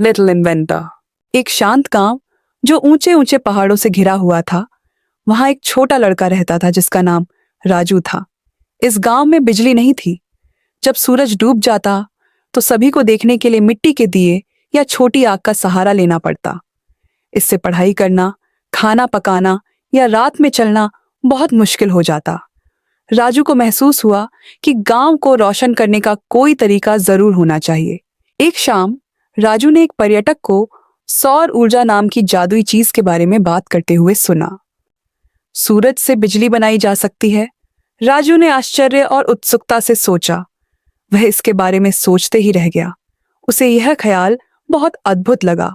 Little inventor. एक शांत गांव जो ऊंचे ऊंचे पहाड़ों से घिरा हुआ था। वहां एक छोटा लड़का रहता था जिसका नाम राजू था। इस गांव में बिजली नहीं थी। जब सूरज डूब जाता तो सभी को देखने के लिए मिट्टी के दिए या छोटी आग का सहारा लेना पड़ता। इससे पढ़ाई करना, खाना पकाना या रात में चलना बहुत मुश्किल हो जाता। राजू को महसूस हुआ कि गांव को रोशन करने का कोई तरीका जरूर होना चाहिए। एक शाम राजू ने एक पर्यटक को सौर ऊर्जा नाम की जादुई चीज के बारे में बात करते हुए सुना। सूरज से बिजली बनाई जा सकती है। राजू ने आश्चर्य और उत्सुकता से सोचा। वह इसके बारे में सोचते ही रह गया। उसे यह ख्याल बहुत अद्भुत लगा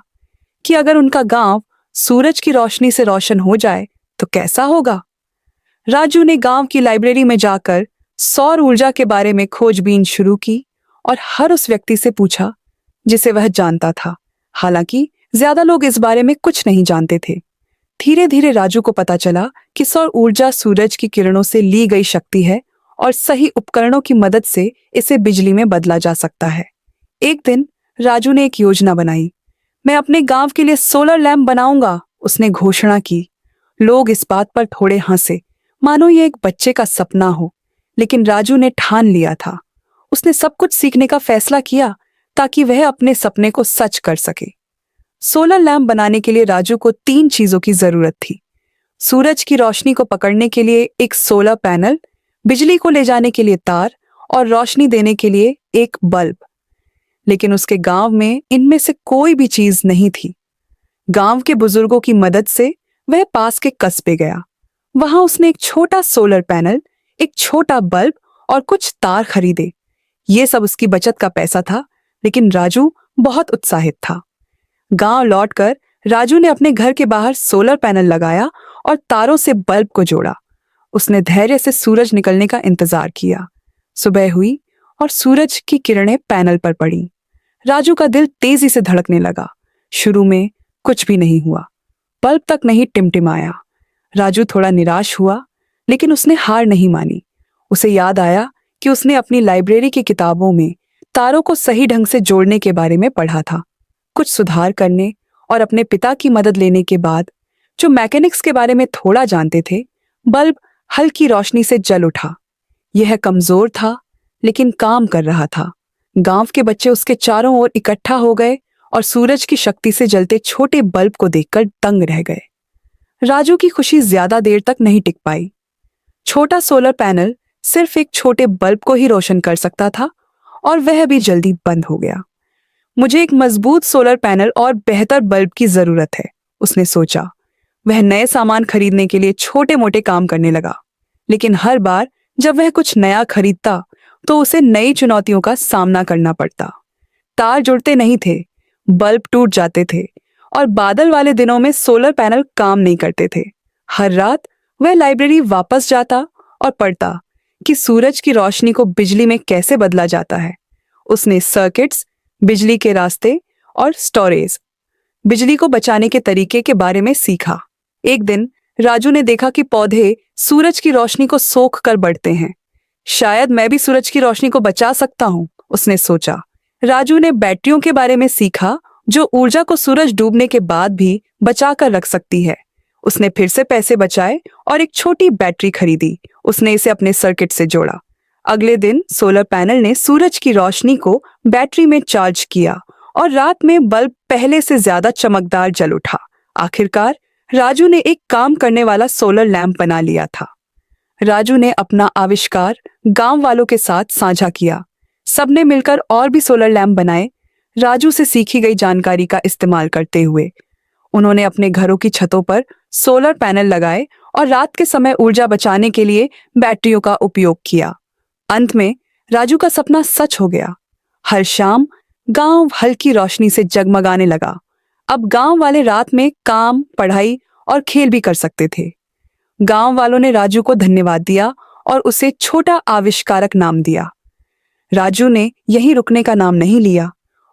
कि अगर उनका गांव सूरज की रोशनी से रोशन हो जाए तो कैसा होगा। राजू ने गांव की लाइब्रेरी में जाकर सौर ऊर्जा के बारे में खोजबीन शुरू की और हर उस व्यक्ति से पूछा जिसे वह जानता था। हालांकि ज्यादा लोग इस बारे में कुछ नहीं जानते थे। धीरे धीरे राजू को पता चला कि सौर ऊर्जा सूरज की किरणों से ली गई शक्ति है और सही उपकरणों की मदद से इसे बिजली में बदला जा सकता है। एक दिन राजू ने एक योजना बनाई। मैं अपने गांव के लिए सोलर लैंप बनाऊंगा, उसने घोषणा की। लोग इस बात पर थोड़े हंसे, मानो ये एक बच्चे का सपना हो। लेकिन राजू ने ठान लिया था। उसने सब कुछ सीखने का फैसला किया ताकि वह अपने सपने को सच कर सके। सोलर लैंप बनाने के लिए राजू को 3 चीजों की जरूरत थी। सूरज की रोशनी को पकड़ने के लिए एक सोलर पैनल, बिजली को ले जाने के लिए तार और रोशनी देने के लिए एक बल्ब। लेकिन उसके गांव में इनमें से कोई भी चीज नहीं थी। गांव के बुजुर्गों की मदद से वह पास के कस्बे गया। वहां उसने एक छोटा सोलर पैनल, एक छोटा बल्ब और कुछ तार खरीदे। ये सब उसकी बचत का पैसा था, लेकिन राजू बहुत उत्साहित था। गांव लौटकर राजू ने अपने घर के बाहर सोलर पैनल लगाया और तारों से बल्ब को जोड़ा। उसने धैर्य से सूरज निकलने का इंतजार किया। सुबह हुई और सूरज की किरणें पैनल पर पड़ी। राजू का दिल तेजी से धड़कने लगा। शुरू में कुछ भी नहीं हुआ, बल्ब तक नहीं टिमटिमाया। राजू थोड़ा निराश हुआ, लेकिन उसने हार नहीं मानी। उसे याद आया कि उसने अपनी लाइब्रेरी की किताबों में तारों को सही ढंग से जोड़ने के बारे में पढ़ा था। कुछ सुधार करने और अपने पिता की मदद लेने के बाद, जो मैकेनिक्स के बारे में थोड़ा जानते थे, बल्ब हल्की रोशनी से जल उठा। यह कमजोर था, लेकिन काम कर रहा था। गांव के बच्चे उसके चारों ओर इकट्ठा हो गए और सूरज की शक्ति से जलते छोटे बल्ब को देखकर दंग रह गए। राजू की खुशी ज्यादा देर तक नहीं टिक पाई। छोटा सोलर पैनल सिर्फ एक छोटे बल्ब को ही रोशन कर सकता था और वह भी जल्दी बंद हो गया। मुझे एक मजबूत सोलर पैनल और बेहतर बल्ब की जरूरत है, उसने सोचा। वह नए सामान खरीदने के लिए छोटे मोटे काम करने लगा। लेकिन हर बार जब वह कुछ नया खरीदता तो उसे नई चुनौतियों का सामना करना पड़ता। तार जुड़ते नहीं थे, बल्ब टूट जाते थे और बादल वाले दिनों में सोलर पैनल काम नहीं करते थे। हर रात वह लाइब्रेरी वापस जाता और पढ़ता कि सूरज की रोशनी को बिजली में कैसे बदला जाता है। उसने सर्किट्स, बिजली के रास्ते और स्टोरेज, बिजली को बचाने के तरीके के बारे में सीखा। एक दिन राजू ने देखा कि पौधे सूरज की रोशनी को सोख कर बढ़ते हैं। शायद मैं भी सूरज की रोशनी को बचा सकता हूं, उसने सोचा। राजू ने बैटरियों के बारे में सीखा, जो ऊर्जा को सूरज डूबने के बाद भी बचा कर रख सकती है। उसने फिर से पैसे बचाए और एक छोटी बैटरी खरीदी। उसने इसे अपने सर्किट से जोड़ा। अगले दिन सोलर पैनल ने सूरज की रोशनी को बैटरी में चार्ज किया और रात में बल्ब पहले से ज्यादा चमकदार जल उठा। आखिरकार राजू ने एक काम करने वाला सोलर लैंप बना लिया था। राजू ने अपना आविष्कार गांव वालों के साथ साझा किया। सबने मिलकर और भी सोलर लैंप बनाए। राजू से सीखी गई जानकारी का इस्तेमाल करते हुए उन्होंने अपने घरों की छतों पर सोलर पैनल लगाए और रात के समय ऊर्जा बचाने के लिए बैटरियों का उपयोग किया। अंत में राजू का सपना सच हो गया। हर शाम गांव हल्की रोशनी से जगमगाने लगा। अब गांव वाले रात में काम, पढ़ाई और खेल भी कर सकते थे। गांव वालों ने राजू को धन्यवाद दिया और उसे छोटा आविष्कारक नाम दिया। राजू ने यहीं रुकने का नाम नहीं लिया।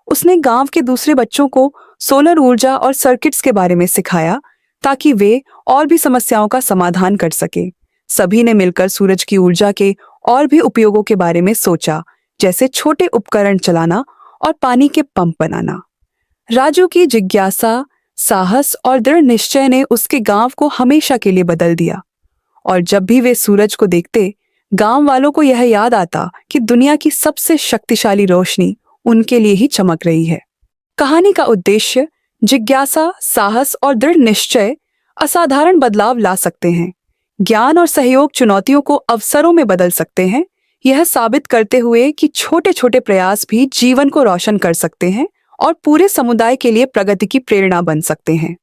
उसने गांव के दूसरे बच्चों को सोलर ऊर्जा और सर्किट्स के बारे में सिखाया ताकि वे और भी समस्याओं का समाधान कर सके। सभी ने मिलकर सूरज की ऊर्जा के और भी उपयोगों के बारे में सोचा, जैसे छोटे उपकरण चलाना और पानी के पंप बनाना। राजू की जिज्ञासा, साहस और दृढ़ निश्चय ने उसके गांव को हमेशा के लिए बदल दिया। और जब भी वे सूरज को देखते, गांव वालों को यह याद आता कि दुनिया की सबसे शक्तिशाली रोशनी उनके लिए ही चमक रही है। कहानी का उद्देश्य जिज्ञासा, साहस और दृढ़ निश्चय असाधारण बदलाव ला सकते हैं। ज्ञान और सहयोग चुनौतियों को अवसरों में बदल सकते हैं, यह साबित करते हुए कि छोटे छोटे प्रयास भी जीवन को रोशन कर सकते हैं और पूरे समुदाय के लिए प्रगति की प्रेरणा बन सकते हैं।